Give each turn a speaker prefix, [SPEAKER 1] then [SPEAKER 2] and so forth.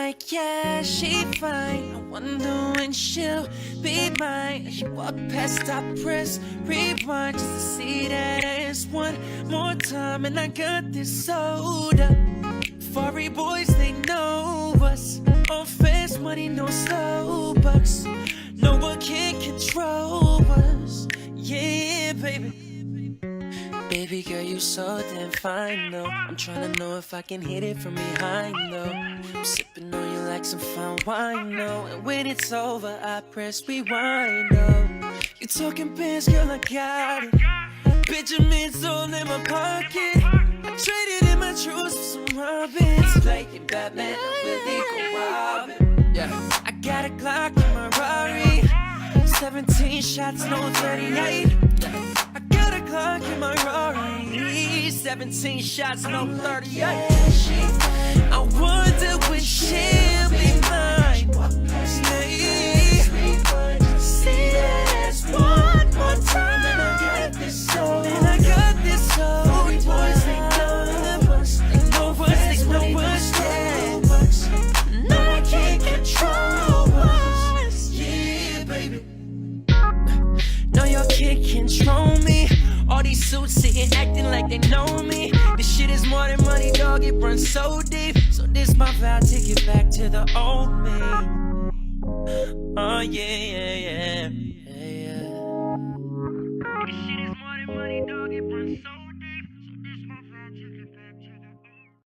[SPEAKER 1] like, yeah, she fine. I wonder when she'll be mine. She walk past, I press rewind just to see that ass one more time. And I got this soda. Furry boys, they know us. On fast money, no slow bucks. No one can control us. Yeah, baby. Baby girl, you so damn fine, though. I'm trying to know if I can hit it from behind, though. I'm sipping on you like some fine wine, though. And when it's over, I press rewind, though. You talking bands, girl, I got it. Benjamin's all in my pocket. I traded in my truths for some robins. Playing Batman, I'm really go robbing. Yeah. I got a Glock in my Rari. 17 shots, no 38. I got a Glock in my Rari. 17 shots, no 38. I wonder when she'll be mine. See that ass one more time. And I got this soul. And I got this soul. Boys, they know us. They know us. They know us. Yeah. No, I can't control us. Yeah, baby. No, you can't control me. All these suits sitting acting like they know me. This shit is more than money, dog. It runs so deep. So this my vow, take it back to the old me. Oh yeah, yeah, yeah, yeah, yeah. This shit is more than money, dog. It runs so deep.